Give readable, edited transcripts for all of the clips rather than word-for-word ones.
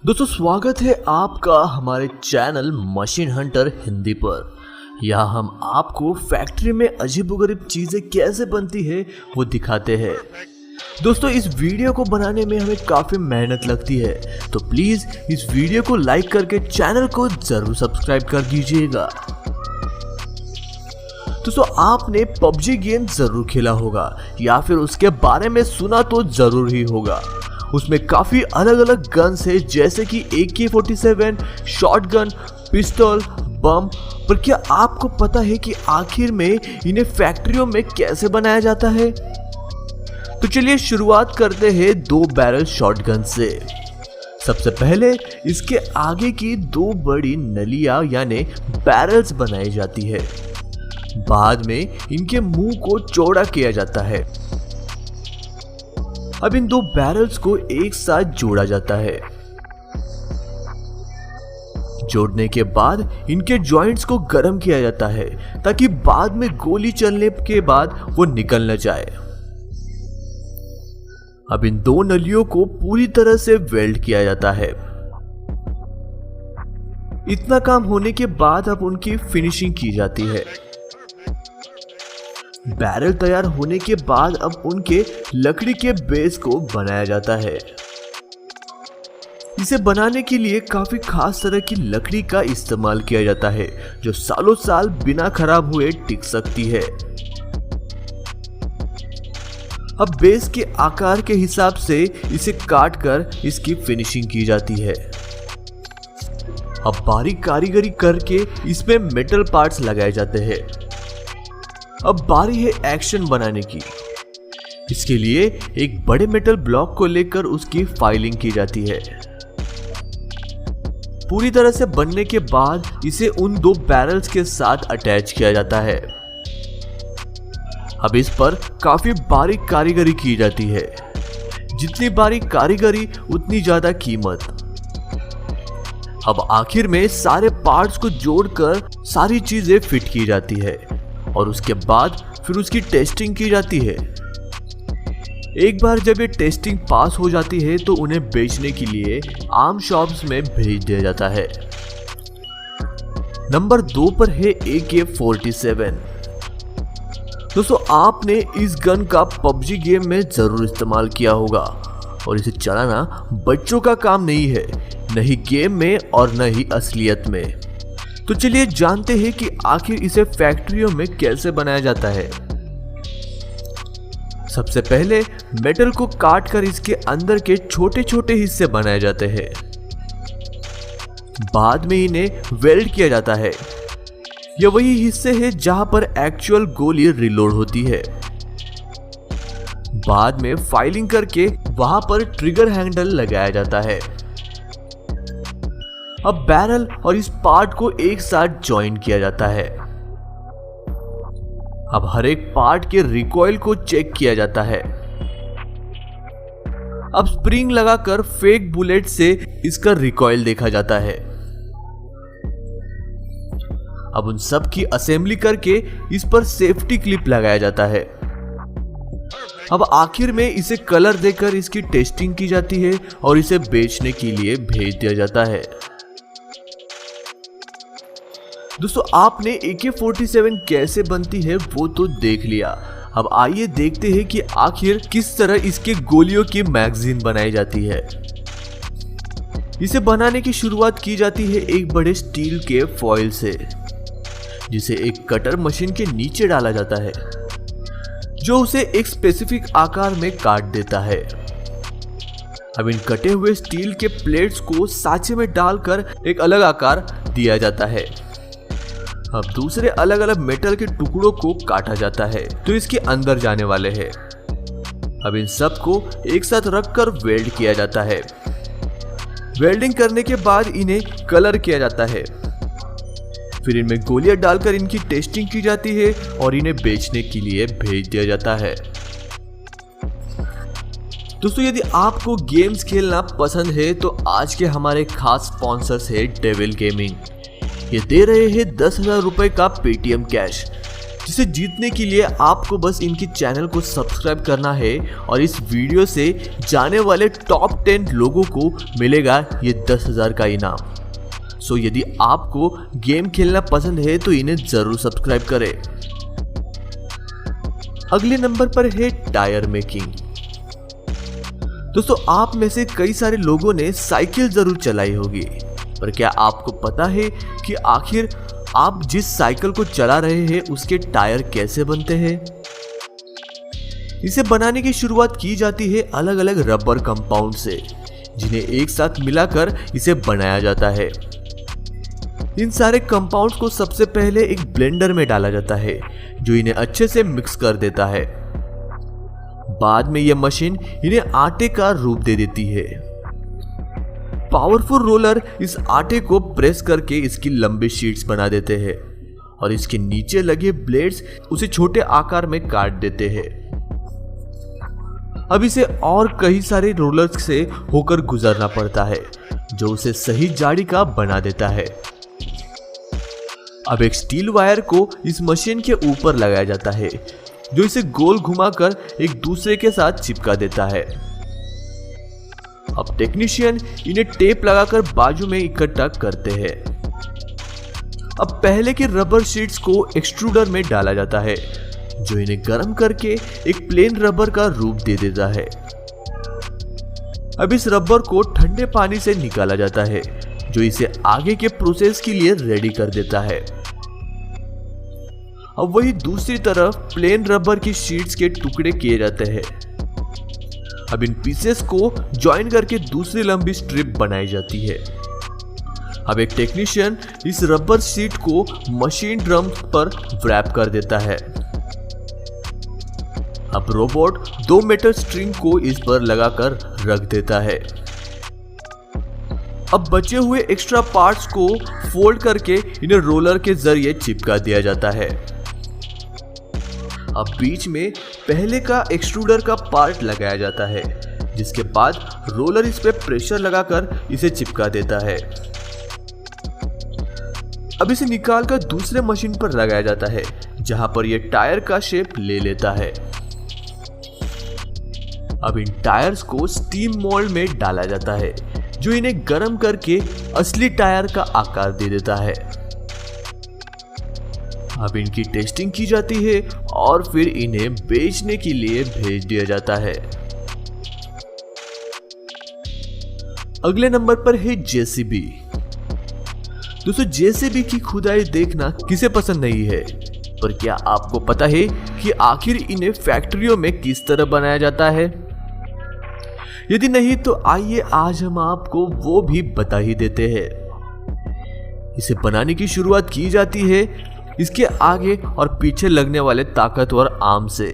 दोस्तों स्वागत है आपका हमारे चैनल मशीन हंटर हिंदी पर। यहाँ हम आपको फैक्ट्री में अजीबोगरीब चीजें कैसे बनती है वो दिखाते हैं। दोस्तों इस वीडियो को बनाने में हमें काफी मेहनत लगती है, तो प्लीज इस वीडियो को लाइक करके चैनल को जरूर सब्सक्राइब कर दीजिएगा। दोस्तों आपने पबजी गेम जरूर खेला होगा या फिर उसके बारे में सुना तो जरूर ही होगा। उसमें काफी अलग अलग गन्स है जैसे कि AK-47, शॉटगन, पिस्टल, बम। पर क्या आपको पता है कि आखिर में इन्हें फैक्ट्रियों में कैसे बनाया जाता है? तो चलिए शुरुआत करते हैं 2 बैरल शॉटगन से। सबसे पहले इसके आगे की 2 बड़ी नलियां यानी बैरल्स बनाई जाती है। बाद में इनके मुंह को चौड़ा किया जाता है। अब इन 2 बैरल्स को एक साथ जोड़ा जाता है। जोड़ने के बाद इनके जॉइंट्स को गर्म किया जाता है ताकि बाद में गोली चलने के बाद वो निकल न जाए। अब इन 2 नलियों को पूरी तरह से वेल्ड किया जाता है। इतना काम होने के बाद अब उनकी फिनिशिंग की जाती है। बैरल तैयार होने के बाद अब उनके लकड़ी के बेस को बनाया जाता है। इसे बनाने के लिए काफी खास तरह की लकड़ी का इस्तेमाल किया जाता है जो सालों साल बिना खराब हुए टिक सकती है। अब बेस के आकार के हिसाब से इसे काट कर इसकी फिनिशिंग की जाती है। अब बारीक कारीगरी करके इसमें मेटल पार्ट्स लगाए जाते हैं। अब बारी है एक्शन बनाने की। इसके लिए एक बड़े मेटल ब्लॉक को लेकर उसकी फाइलिंग की जाती है। पूरी तरह से बनने के बाद इसे उन 2 बैरल्स के साथ अटैच किया जाता है। अब इस पर काफी बारीक कारीगरी की जाती है। जितनी बारीक कारीगरी उतनी ज्यादा कीमत। अब आखिर में सारे पार्ट्स को जोड़कर सारी चीजें फिट की जाती है और उसके बाद फिर उसकी टेस्टिंग की जाती है। एक बार जब ये टेस्टिंग पास हो जाती है तो उन्हें बेचने के लिए आम शॉप्स में भेज दिया जाता है। नंबर 2 पर है AK-47। दोस्तों आपने इस गन का पबजी गेम में जरूर इस्तेमाल किया होगा और इसे चलाना बच्चों का काम नहीं है, न ही गेम में और न ही असलियत में। तो चलिए जानते हैं कि आखिर इसे फैक्ट्रियों में कैसे बनाया जाता है। सबसे पहले मेटल को काट कर इसके अंदर के छोटे छोटे हिस्से बनाए जाते हैं। बाद में इन्हें वेल्ड किया जाता है। यह वही हिस्से हैं जहां पर एक्चुअल गोली रिलोड होती है। बाद में फाइलिंग करके वहां पर ट्रिगर हैंडल लगाया जाता है। अब बैरल और इस पार्ट को एक साथ ज्वाइन किया जाता है। अब हर एक पार्ट के रिकॉइल को चेक किया जाता है। अब स्प्रिंग लगाकर फेक बुलेट से इसका रिकॉइल देखा जाता है। अब उन सब की असेंबली करके इस पर सेफ्टी क्लिप लगाया जाता है। अब आखिर में इसे कलर देकर इसकी टेस्टिंग की जाती है और इसे बेचने के लिए भेज दिया जाता है। दोस्तों आपने AK-47 कैसे बनती है वो तो देख लिया। अब आइए देखते हैं कि आखिर किस तरह इसके गोलियों की मैगजीन बनाई जाती है। इसे बनाने की शुरुआत की जाती है एक बड़े स्टील के फॉइल से, जिसे एक कटर मशीन के नीचे डाला जाता है जो उसे एक स्पेसिफिक आकार में काट देता है। अब इन कटे हुए स्टील के प्लेट्स को सांचे में डालकर एक अलग आकार दिया जाता है। अब दूसरे अलग अलग मेटल के टुकड़ों को काटा जाता है तो इसके अंदर जाने वाले हैं। अब इन सब को एक साथ रखकर वेल्ड किया जाता है। वेल्डिंग करने के बाद इन्हें कलर किया जाता है। फिर इनमें गोलियां डालकर इनकी टेस्टिंग की जाती है और इन्हें बेचने के लिए भेज दिया जाता है। दोस्तों यदि आपको गेम्स खेलना पसंद है तो आज के हमारे खास स्पॉन्सर्स है डेविल गेमिंग। ये दे रहे हैं 10,000 रुपए का पेटीएम कैश। जिसे जीतने के लिए आपको बस इनकी चैनल को सब्सक्राइब करना है और इस वीडियो से जाने वाले टॉप 10 लोगों को मिलेगा ये 10,000 का इनाम। सो यदि आपको गेम खेलना पसंद है तो इन्हें जरूर सब्सक्राइब करें। अगले नंबर पर है टायर मेकिंग। दोस्तों, आप में से कई सारे लोगों ने साइकिल जरूर चलाई होगी, पर क्या आपको पता है कि आखिर आप जिस साइकिल को चला रहे हैं उसके टायर कैसे बनते हैं? इसे बनाने की शुरुआत की जाती है अलग अलग रबर कंपाउंड से, जिन्हें एक साथ मिलाकर इसे बनाया जाता है। इन सारे कंपाउंड्स को सबसे पहले एक ब्लेंडर में डाला जाता है, जो इन्हें अच्छे से मिक्स कर देता है। बाद में यह मशीन इन्हें आटे का रूप दे देती है। पावरफुल रोलर इस आटे को प्रेस करके इसकी लंबी शीट्स बना देते हैं और इसके नीचे लगे ब्लेड्स उसे छोटे आकार में काट देते हैं। अब इसे और कई सारे रोलर्स से होकर गुजरना पड़ता है, जो उसे सही जाड़ी का बना देता है। अब एक स्टील वायर को इस मशीन के ऊपर लगाया जाता है, जो इसे गोल घुमाकर एक दूसरे के साथ चिपका देता है। अब टेक्नीशियन इन्हें टेप लगाकर बाजू में इकट्ठा करते हैं। अब पहले के रबर शीट्स को एक्सट्रूडर में डाला जाता है, जो इन्हें गर्म करके एक प्लेन रबर का रूप दे देता है। अब इस रबर को ठंडे पानी से निकाला जाता है, जो इसे आगे के प्रोसेस के लिए रेडी कर देता है। अब वही दूसरी तरफ प्लेन रबर की शीट्स के टुकड़े किए जाते हैं। अब इन पीसेस को जॉइन करके दूसरी लंबी स्ट्रिप बनाई जाती है। अब एक टेक्नीशियन इस रबर शीट को मशीन ड्रम पर व्रैप कर देता है। अब रोबोट 2 मीटर स्ट्रिंग को इस पर लगाकर रख देता है। अब बचे हुए एक्स्ट्रा पार्ट्स को फोल्ड करके इन्हें रोलर के जरिए चिपका दिया जाता है। अब बीच में पहले का एक्सट्रूडर का पार्ट लगाया जाता है, जिसके बाद रोलर इस पे प्रेशर लगाकर इसे चिपका देता है। अब इसे निकालकर दूसरे मशीन पर लगाया जाता है, जहां पर यह टायर का शेप ले लेता है। अब इन टायर्स को स्टीम मोल्ड में डाला जाता है, जो इन्हें गर्म करके असली टायर का आकार दे देता है। अब इनकी टेस्टिंग की जाती है और फिर इन्हें बेचने के लिए भेज दिया जाता है। अगले नंबर पर है जेसीबी। दोस्तों, जेसीबी की खुदाई देखना किसे पसंद नहीं है, पर क्या आपको पता है कि आखिर इन्हें फैक्ट्रियों में किस तरह बनाया जाता है? यदि नहीं तो आइए आज हम आपको वो भी बता ही देते हैं। इसे बनाने की शुरुआत की जाती है इसके आगे और पीछे लगने वाले ताकतवर आर्म से,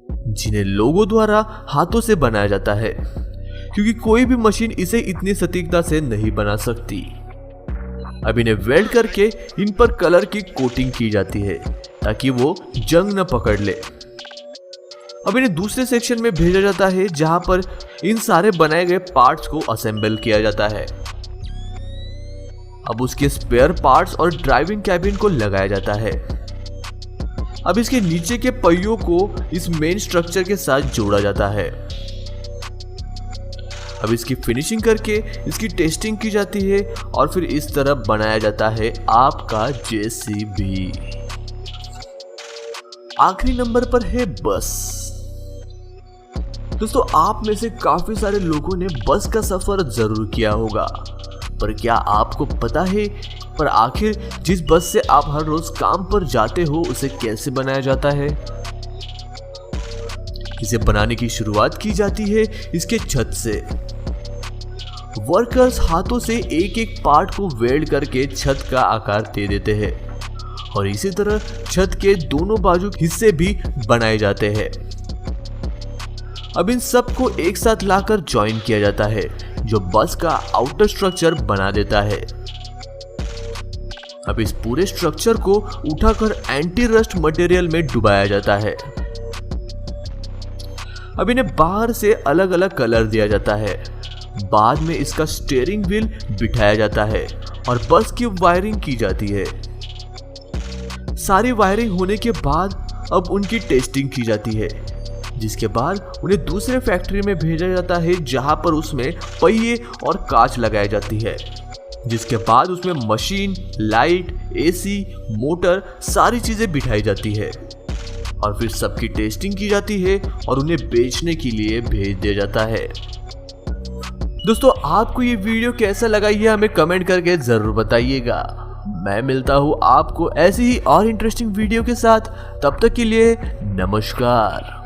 जिन्हें लोगों द्वारा हाथों से बनाया जाता है, क्योंकि कोई भी मशीन इसे इतनी सटीकता से नहीं बना सकती। अब इन्हें वेल्ड करके इन पर कलर की कोटिंग की जाती है, ताकि वो जंग न पकड़ ले। अब इन्हें दूसरे सेक्शन में भेजा जाता है, जहां पर इन सारे बनाए गए पार्ट्स को असेंबल किया जाता है। अब उसके स्पेयर पार्ट्स और ड्राइविंग कैबिन को लगाया जाता है। अब इसके नीचे के पहियों को इस मेन स्ट्रक्चर के साथ जोड़ा जाता है। अब इसकी फिनिशिंग करके इसकी टेस्टिंग की जाती है और फिर इस तरह बनाया जाता है आपका जेसीबी। आखिरी नंबर पर है बस। दोस्तों, आप में से काफी सारे लोगों ने बस का सफर जरूर किया होगा, पर क्या आपको पता है पर आखिर जिस बस से आप हर रोज काम पर जाते हो उसे कैसे बनाया जाता है? इसे बनाने की शुरुआत की जाती है इसके छत से। वर्कर्स हाथों से एक एक पार्ट को वेल्ड करके छत का आकार दे देते हैं और इसी तरह छत के दोनों बाजू हिस्से भी बनाए जाते हैं। अब इन सब को एक साथ लाकर ज्वाइन किया जाता है, जो बस का आउटर स्ट्रक्चर बना देता है। अब इस पूरे स्ट्रक्चर को उठाकर एंटी रस्ट मटेरियल में डुबाया जाता है। अब इन्हें बाहर से अलग अलग कलर दिया जाता है। बाद में इसका स्टीयरिंग व्हील बिठाया जाता है और बस की वायरिंग की जाती है। सारी वायरिंग होने के बाद अब उनकी टेस्टिंग की जाती है, जिसके बाद उन्हें दूसरे फैक्ट्री में भेजा जाता है जहां पर उसमें पहिए और कांच लगाई जाती है, जिसके बाद उसमें मशीन, लाइट, एसी, मोटर सारी चीजें बिठाई जाती है और फिर सबकी टेस्टिंग की जाती है और उन्हें बेचने के लिए भेज दिया जाता है। दोस्तों आपको ये वीडियो कैसा लगा ये हमें कमेंट करके जरूर बताइएगा। मैं मिलता हूँ आपको ऐसी ही और इंटरेस्टिंग वीडियो के साथ, तब तक के लिए नमस्कार।